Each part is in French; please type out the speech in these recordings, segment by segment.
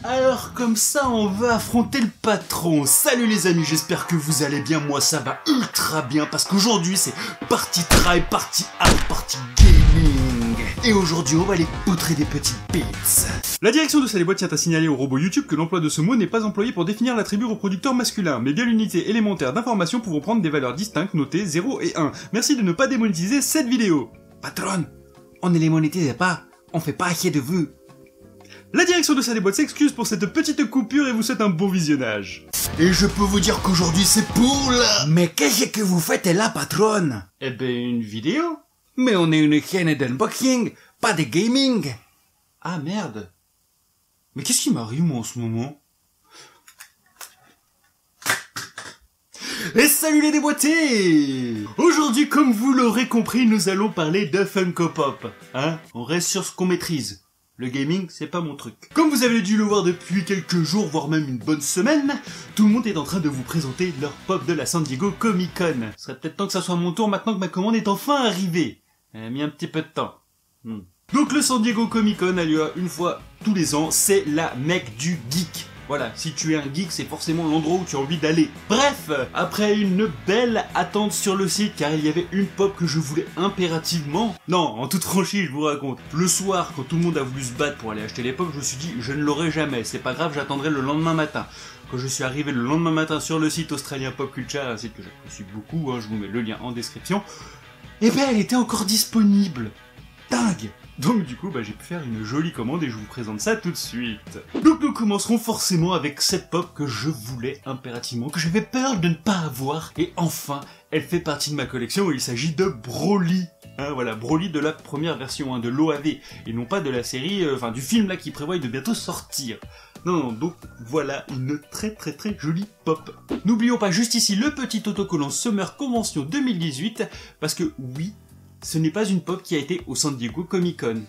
Alors comme ça, on va affronter le patron. Salut les amis, j'espère que vous allez bien. Moi ça va ultra bien parce qu'aujourd'hui c'est partie try, partie hard, partie gaming. Et aujourd'hui on va aller poutrer des petites bits. La direction de Salébois tient à signaler au robot YouTube que l'emploi de ce mot n'est pas employé pour définir l'attribut reproducteur masculin, mais bien l'unité élémentaire d'information pouvant prendre des valeurs distinctes notées 0 et 1. Merci de ne pas démonétiser cette vidéo. Patron, on ne les monétise pas, on fait pas chier de vues. La direction de Salébois s'excuse pour cette petite coupure et vous souhaite un bon visionnage. Et je peux vous dire qu'aujourd'hui c'est pour la... Mais qu'est-ce que vous faites là, patronne? Eh ben, une vidéo. Mais on est une chaîne d'unboxing, pas de gaming. Ah merde. Mais qu'est-ce qui m'arrive moi en ce moment? Et salut les déboîtés! Aujourd'hui, comme vous l'aurez compris, nous allons parler de Funko Pop. Hein? On reste sur ce qu'on maîtrise. Le gaming, c'est pas mon truc. Comme vous avez dû le voir depuis quelques jours, voire même une bonne semaine, tout le monde est en train de vous présenter leur pop de la San Diego Comic Con. Ce serait peut-être temps que ça soit mon tour maintenant que ma commande est enfin arrivée. Elle a mis un petit peu de temps. Donc le San Diego Comic Con a lieu une fois tous les ans, c'est la mecque du geek. Voilà, si tu es un geek, c'est forcément l'endroit où tu as envie d'aller. Bref, après une belle attente sur le site, car il y avait une pop que je voulais impérativement... Non, en toute franchise, je vous raconte. Le soir, quand tout le monde a voulu se battre pour aller acheter les pop, je me suis dit, je ne l'aurai jamais, c'est pas grave, j'attendrai le lendemain matin. Quand je suis arrivé le lendemain matin sur le site australien Pop Culture, un site que j'apprécie beaucoup, je vous mets le lien en description, et ben elle était encore disponible. Dingue! Donc du coup, j'ai pu faire une jolie commande et je vous présente ça tout de suite. Donc nous commencerons forcément avec cette pop que je voulais impérativement, que j'avais peur de ne pas avoir, et enfin, elle fait partie de ma collection, il s'agit de Broly. Voilà, Broly de la première version, de l'OAV, et non pas de la série, du film là qui prévoit de bientôt sortir. Non, donc voilà une très jolie pop. N'oublions pas juste ici le petit autocollant Summer Convention 2018, parce que oui, ce n'est pas une pop qui a été au San Diego Comic Con.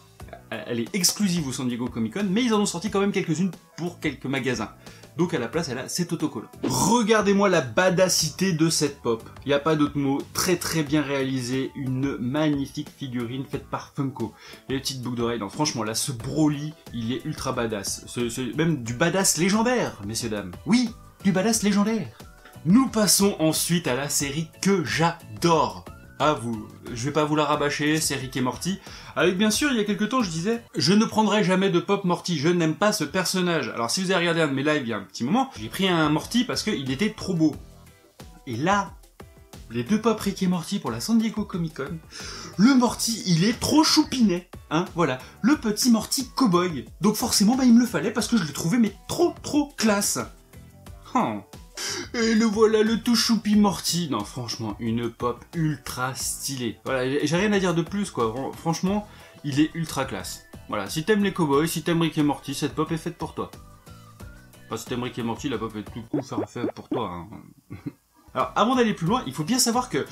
Elle est exclusive au San Diego Comic Con, mais ils en ont sorti quand même quelques-unes pour quelques magasins. Donc à la place, elle a cet autocollant. Regardez-moi la badassité de cette pop. Il n'y a pas d'autre mot, très bien réalisé, une magnifique figurine faite par Funko. Et les petites boucles d'oreilles, non franchement là, ce Broly, il est ultra badass. C'est même du badass légendaire, messieurs dames. Oui, du badass légendaire. Nous passons ensuite à la série que j'adore. Je vais pas vous la rabâcher, c'est Rick et Morty. Avec bien sûr, il y a quelques temps, je disais, je ne prendrai jamais de Pop Morty, je n'aime pas ce personnage. Alors si vous avez regardé un de mes lives il y a un petit moment, j'ai pris un Morty parce qu'il était trop beau. Et là, les deux Pop Rick et Morty pour la San Diego Comic Con, le Morty, il est trop choupinet. Voilà, le petit Morty cowboy. Donc forcément, il me le fallait parce que je le trouvais mais trop classe. Et le voilà, le tout choupi Morty. Non, franchement, une pop ultra stylée. Voilà, j'ai rien à dire de plus, quoi. Franchement, il est ultra classe. Voilà, si t'aimes les cowboys, si t'aimes Rick et Morty, cette pop est faite pour toi. Enfin, si t'aimes Rick et Morty, la pop est tout coup faite pour toi. Alors, avant d'aller plus loin, il faut bien savoir que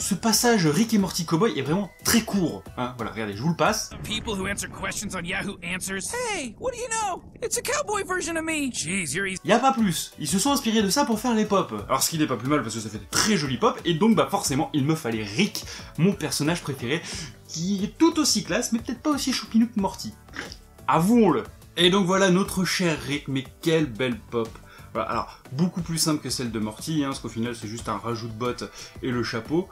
ce passage Rick et Morty Cowboy est vraiment très court. Voilà, regardez, je vous le passe. People who answer questions on Yahoo Answers. Hey, what do you know? It's a cowboy version of me. Jeez, you're easy. Y a pas plus. Ils se sont inspirés de ça pour faire les pop. Alors ce qui n'est pas plus mal parce que ça fait de très jolies pop, et donc forcément il me fallait Rick, mon personnage préféré, qui est tout aussi classe, mais peut-être pas aussi choupinou que Morty. Avouons-le. Et donc voilà notre cher Rick, mais quelle belle pop. Voilà, alors, beaucoup plus simple que celle de Morty, parce qu'au final c'est juste un rajout de bottes et le chapeau,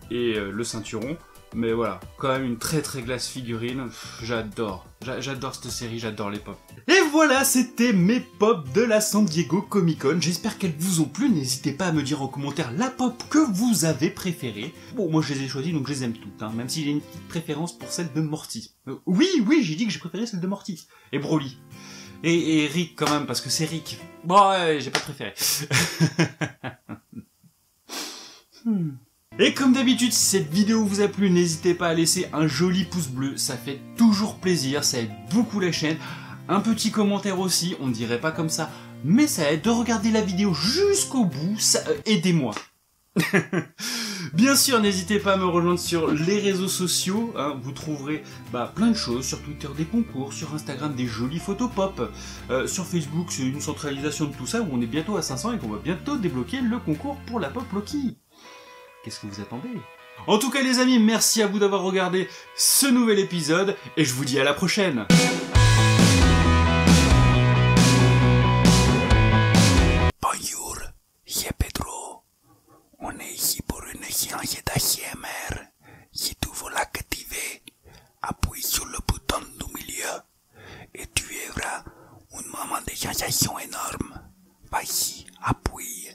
et le ceinturon, mais voilà, quand même une très classe figurine, j'adore cette série, j'adore les pop. Et voilà, c'était mes pop de la San Diego Comic Con, j'espère qu'elles vous ont plu, n'hésitez pas à me dire en commentaire la pop que vous avez préférée. Bon, moi je les ai choisies, donc je les aime toutes, même si j'ai une petite préférence pour celle de Morty. Oui, j'ai dit que j'ai préféré celle de Morty, et Broly. Et Rick quand même, parce que c'est Rick. Bon, ouais, j'ai pas préféré. Et comme d'habitude, si cette vidéo vous a plu, n'hésitez pas à laisser un joli pouce bleu, ça fait toujours plaisir, ça aide beaucoup la chaîne. Un petit commentaire aussi, on ne dirait pas comme ça, mais ça aide de regarder la vidéo jusqu'au bout, aidez-moi. Bien sûr, n'hésitez pas à me rejoindre sur les réseaux sociaux, vous trouverez plein de choses, sur Twitter des concours, sur Instagram des jolies photos pop, sur Facebook c'est une centralisation de tout ça où on est bientôt à 500 et qu'on va bientôt débloquer le concours pour la pop Loki. Qu'est-ce que vous attendez? En tout cas les amis, merci à vous d'avoir regardé ce nouvel épisode et je vous dis à la prochaine. est d'ASMR. Si tu veux l'activer, appuie sur le bouton du milieu et tu auras un moment de sensation énorme. Vas-y, appuie.